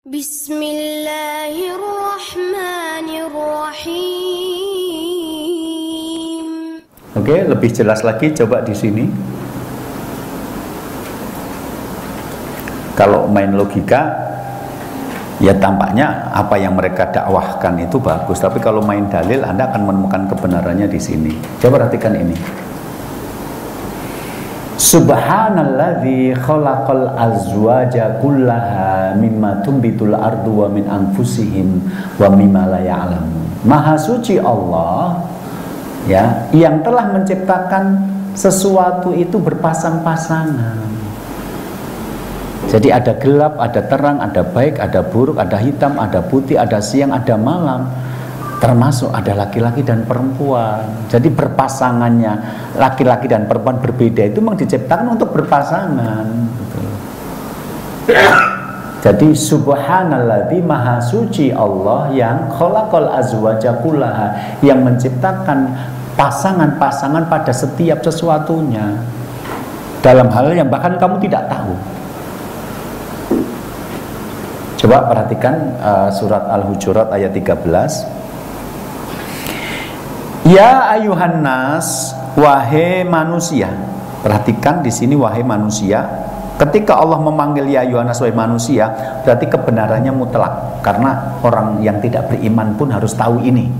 Bismillahirrahmanirrahim. Oke, lebih jelas lagi coba di sini. Kalau main logika, ya tampaknya apa yang mereka dakwahkan itu bagus. Tapi kalau main dalil, Anda akan menemukan kebenarannya di sini. Coba perhatikan ini. Subhanalladzi khalaqal azwaja kullaha mimma tumbitul ardu wa min anfusihim wa mimma la ya'lamun. Maha suci Allah, ya, yang telah menciptakan sesuatu itu berpasang-pasangan. Jadi ada gelap, ada terang, ada baik, ada buruk, ada hitam, ada putih, ada siang, ada malam. Termasuk ada laki-laki dan perempuan. Jadi berpasangannya laki-laki dan perempuan berbeda itu memang diciptakan untuk berpasangan. Jadi subhanalladzi, maha suci Allah yang khalaqal azwaja kullaha, yang menciptakan pasangan-pasangan pada setiap sesuatunya, dalam hal yang bahkan kamu tidak tahu. Coba perhatikan surat Al-Hujurat ayat 13. Ya ayuhan nas, wahai manusia. Perhatikan di sini wahai manusia. Ketika Allah memanggil ya ayuhan nas, wahai manusia, berarti kebenarannya mutlak, karena orang yang tidak beriman pun harus tahu ini.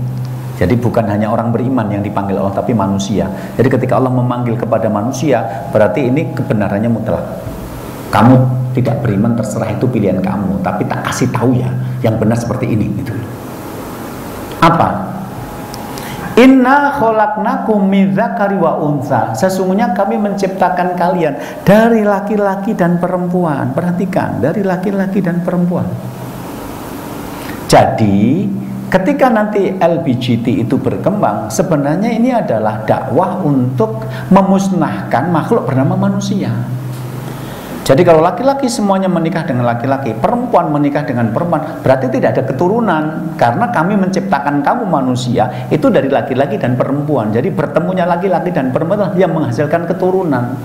Jadi bukan hanya orang beriman yang dipanggil Allah, tapi manusia. Jadi ketika Allah memanggil kepada manusia, berarti ini kebenarannya mutlak. Kamu tidak beriman, terserah, itu pilihan kamu, tapi tak kasih tahu ya yang benar seperti ini gitu. Apa? Inna khalaqnakum min dzakari wa untha. Sesungguhnya kami menciptakan kalian dari laki-laki dan perempuan. Perhatikan, dari laki-laki dan perempuan. Jadi ketika nanti LBGT itu berkembang, sebenarnya ini adalah dakwah untuk memusnahkan makhluk bernama manusia. Jadi kalau laki-laki semuanya menikah dengan laki-laki, perempuan menikah dengan perempuan, berarti tidak ada keturunan. Karena kami menciptakan kamu manusia itu dari laki-laki dan perempuan. Jadi bertemunya laki-laki dan perempuan yang menghasilkan keturunan.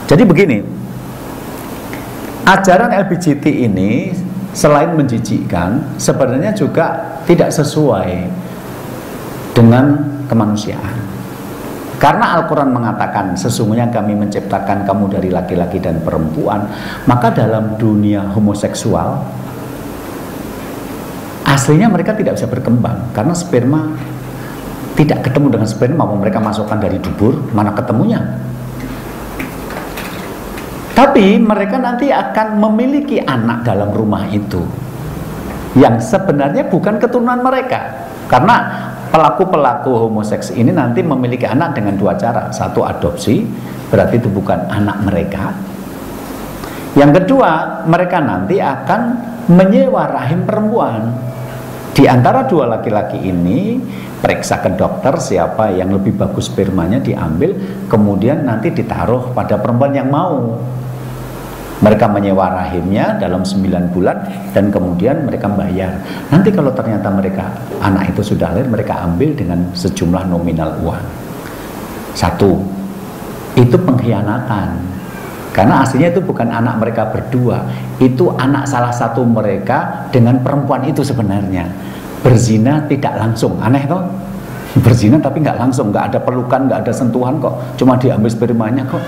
Jadi begini, ajaran LBGT ini selain menjijikkan, sebenarnya juga tidak sesuai dengan kemanusiaan. Karena Al-Quran mengatakan sesungguhnya kami menciptakan kamu dari laki-laki dan perempuan, maka dalam dunia homoseksual aslinya mereka tidak bisa berkembang, karena sperma tidak ketemu dengan sperma, mau mereka masukkan dari dubur, mana ketemunya. Tapi mereka nanti akan memiliki anak dalam rumah itu yang sebenarnya bukan keturunan mereka, karena pelaku-pelaku homoseks ini nanti memiliki anak dengan dua cara. Satu, adopsi, berarti itu bukan anak mereka. Yang kedua, mereka nanti akan menyewa rahim perempuan. Di antara dua laki-laki ini, periksa ke dokter siapa yang lebih bagus spermanya, diambil, kemudian nanti ditaruh pada perempuan yang mau. Mereka menyewa rahimnya dalam 9 bulan dan kemudian mereka bayar. Nanti kalau ternyata mereka anak itu sudah lahir, mereka ambil dengan sejumlah nominal uang. Satu, itu pengkhianatan. Karena aslinya itu bukan anak mereka berdua, itu anak salah satu mereka dengan perempuan itu sebenarnya. Berzina tidak langsung, aneh toh? Berzina tapi nggak langsung, nggak ada pelukan, nggak ada sentuhan kok, cuma diambil spermanya kok.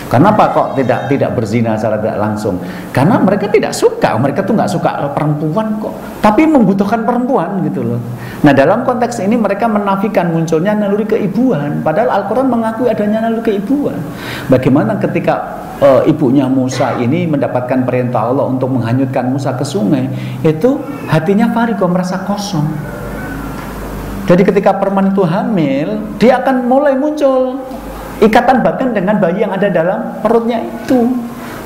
Kenapa kok tidak berzina secara tidak langsung? Karena mereka tidak suka, mereka tuh nggak suka perempuan kok, tapi membutuhkan perempuan gitu loh. Nah dalam konteks ini mereka menafikan munculnya naluri keibuan, padahal Al-Quran mengakui adanya naluri keibuan. Bagaimana ketika ibunya Musa ini mendapatkan perintah Allah untuk menghanyutkan Musa ke sungai, itu hatinya Fariqah, merasa kosong. Jadi ketika perempuan itu hamil, dia akan mulai muncul ikatan batin dengan bayi yang ada dalam perutnya itu.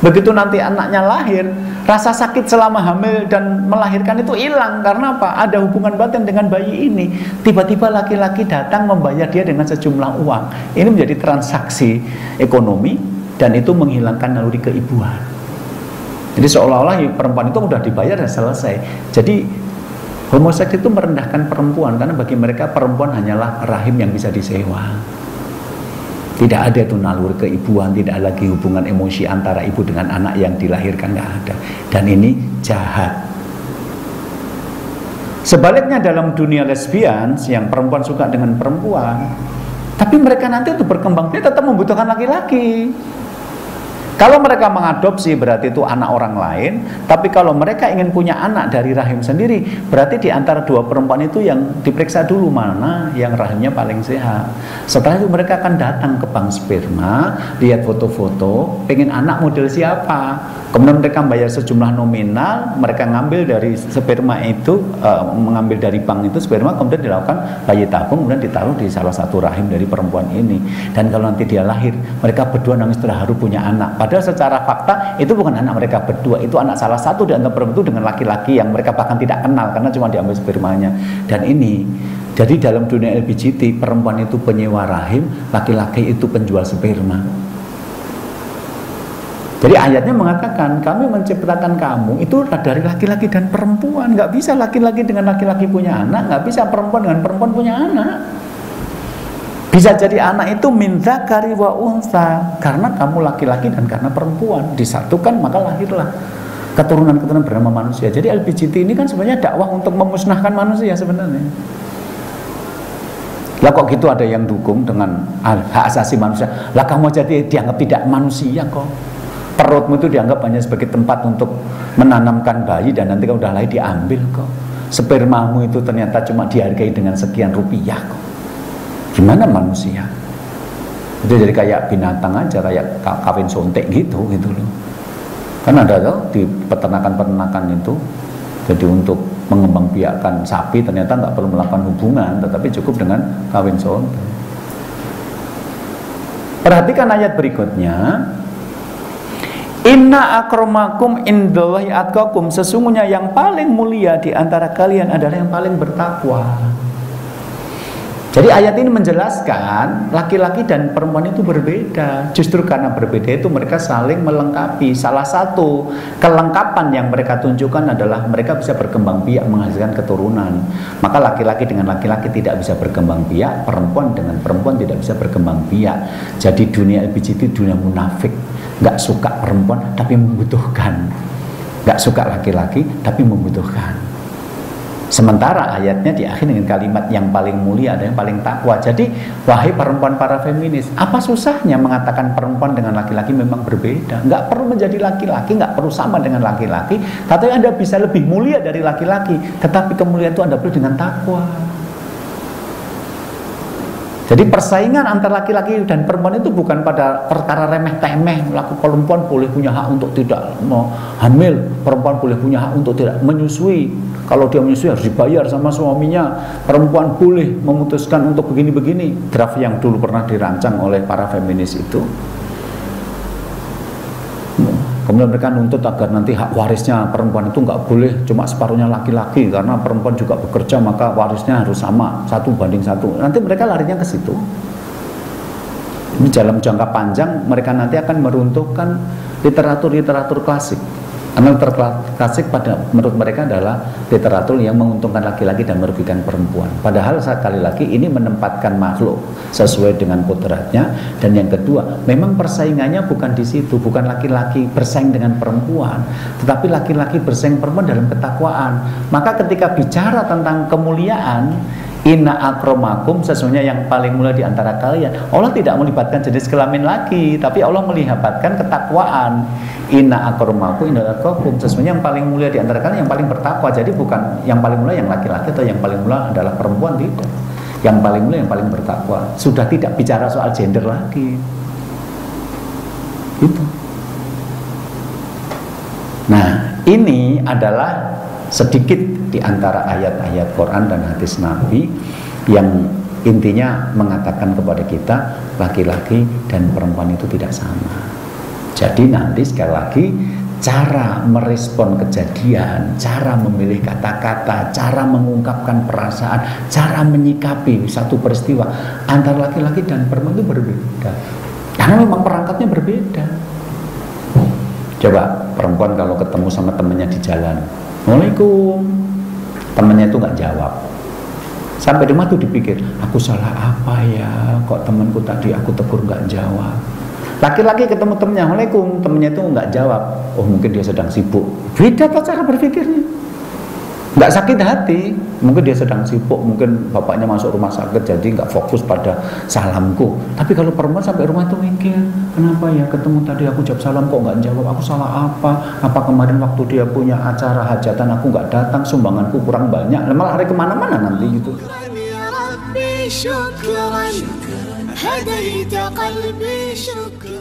Begitu nanti anaknya lahir, rasa sakit selama hamil dan melahirkan itu hilang. Karena apa? Ada hubungan batin dengan bayi ini. Tiba-tiba laki-laki datang membayar dia dengan sejumlah uang. Ini menjadi transaksi ekonomi dan itu menghilangkan naluri keibuan. Jadi seolah-olah perempuan itu sudah dibayar dan selesai. Jadi homoseks itu merendahkan perempuan, karena bagi mereka perempuan hanyalah rahim yang bisa disewa. Tidak ada itu naluri keibuan, tidak ada lagi hubungan emosi antara ibu dengan anak yang dilahirkan, nggak ada. Dan ini jahat. Sebaliknya dalam dunia lesbian, yang perempuan suka dengan perempuan, tapi mereka nanti untuk berkembang biak tetap membutuhkan laki-laki. Kalau mereka mengadopsi berarti itu anak orang lain, tapi kalau mereka ingin punya anak dari rahim sendiri, berarti di antara dua perempuan itu yang diperiksa dulu mana yang rahimnya paling sehat. Setelah itu mereka akan datang ke bank sperma, lihat foto-foto, pengen anak model siapa. Kemudian mereka bayar sejumlah nominal, mereka ngambil dari sperma itu, mengambil dari bank itu sperma, kemudian dilakukan bayi tabung, kemudian ditaruh di salah satu rahim dari perempuan ini. Dan kalau nanti dia lahir, mereka berdua nangis terharu punya anak. Padahal secara fakta itu bukan anak mereka berdua, itu anak salah satu di antara perempuan itu dengan laki-laki yang mereka bahkan tidak kenal karena cuma diambil spermanya. Dan ini, jadi dalam dunia LGBT perempuan itu penyewa rahim, laki-laki itu penjual sperma. Jadi ayatnya mengatakan kami menciptakan kamu itu dari laki-laki dan perempuan. Nggak bisa laki-laki dengan laki-laki punya anak, nggak bisa perempuan dengan perempuan punya anak. Bisa jadi anak itu min dzakari wa unsa, karena kamu laki-laki dan karena perempuan disatukan maka lahirlah keturunan-keturunan bernama manusia. Jadi LGBT ini kan sebenarnya dakwah untuk memusnahkan manusia sebenarnya. Lah kok gitu ada yang dukung dengan hak asasi manusia. Lah kamu jadi dianggap tidak manusia kok. Perutmu itu dianggap hanya sebagai tempat untuk menanamkan bayi dan nanti kalau udah lahir diambil kok. Spermamu itu ternyata cuma dihargai dengan sekian rupiah kok. Gimana manusia? Itu jadi kayak binatang aja, kayak kawin sontek gitu loh. Kan ada tuh di peternakan-peternakan itu. Jadi untuk mengembangbiakkan sapi ternyata nggak perlu melakukan hubungan, tetapi cukup dengan kawin sontek. Perhatikan ayat berikutnya. Inna akramakum indallahi atqakum, sesungguhnya yang paling mulia di antara kalian adalah yang paling bertakwa. Jadi ayat ini menjelaskan laki-laki dan perempuan itu berbeda. Justru karena berbeda itu mereka saling melengkapi. Salah satu kelengkapan yang mereka tunjukkan adalah mereka bisa berkembang biak menghasilkan keturunan. Maka laki-laki dengan laki-laki tidak bisa berkembang biak, perempuan dengan perempuan tidak bisa berkembang biak. Jadi dunia LGBT itu dunia munafik. Nggak suka perempuan tapi membutuhkan, nggak suka laki-laki tapi membutuhkan. Sementara ayatnya diakhiri dengan kalimat yang paling mulia adalah yang paling takwa. Jadi wahai perempuan para feminis, apa susahnya mengatakan perempuan dengan laki-laki memang berbeda? Nggak perlu menjadi laki-laki, nggak perlu sama dengan laki-laki, tapi Anda bisa lebih mulia dari laki-laki. Tetapi kemuliaan itu Anda perlu dengan takwa. Jadi persaingan antara laki-laki dan perempuan itu bukan pada perkara remeh-temeh. Perempuan boleh punya hak untuk tidak mau hamil, perempuan boleh punya hak untuk tidak menyusui. Kalau dia menyusui harus dibayar sama suaminya. Perempuan boleh memutuskan untuk begini-begini. Draft yang dulu pernah dirancang oleh para feminis itu. Kemudian mereka nuntut agar nanti hak warisnya perempuan itu nggak boleh cuma separuhnya laki-laki, karena perempuan juga bekerja maka warisnya harus sama 1:1. Nanti mereka larinya ke situ. Ini dalam jangka panjang mereka nanti akan meruntuhkan literatur klasik. Karena literatur klasik menurut mereka adalah literatur yang menguntungkan laki-laki dan merugikan perempuan. Padahal sekali lagi ini menempatkan makhluk sesuai dengan kodratnya. Dan yang kedua, memang persaingannya bukan di situ, bukan laki-laki bersaing dengan perempuan, tetapi laki-laki bersaing perempuan dalam ketakwaan. Maka ketika bicara tentang kemuliaan, inna akramakum, sesungguhnya yang paling mulia di antara kalian, Allah tidak melibatkan jenis kelamin lagi, tapi Allah melibatkan ketakwaan. Inna akramakum inna atqakum, sesungguhnya yang paling mulia di antara kalian yang paling bertakwa. Jadi bukan yang paling mulia yang laki-laki atau yang paling mulia adalah perempuan, tidak. Yang paling mulia yang paling bertakwa. Sudah tidak bicara soal gender lagi. Itu. Nah, ini adalah sedikit di antara ayat-ayat Quran dan hadis Nabi yang intinya mengatakan kepada kita laki-laki dan perempuan itu tidak sama. Jadi nanti sekali lagi cara merespon kejadian, cara memilih kata-kata, cara mengungkapkan perasaan, cara menyikapi satu peristiwa antara laki-laki dan perempuan itu berbeda. Karena memang perangkatnya berbeda. Coba perempuan kalau ketemu sama temannya di jalan, Assalamualaikum, temannya itu nggak jawab, Sampai di rumah tuh dipikir, aku salah apa ya, kok temanku tadi aku tegur nggak jawab. Laki-laki ketemu temennya, Assalamualaikum, temennya itu nggak jawab, oh mungkin dia sedang sibuk. Beda tuh cara berpikirnya. Nggak sakit hati, mungkin dia sedang sibuk, mungkin bapaknya masuk rumah sakit jadi nggak fokus pada salamku. Tapi kalau perempuan sampai rumah tuh mikir, kenapa ya ketemu tadi aku jawab salam kok nggak jawab, aku salah apa? Apa kemarin waktu dia punya acara hajatan aku nggak datang, sumbanganku kurang banyak, malah hari kemana-mana nanti gitu. شكرا هديت قلبي شكرا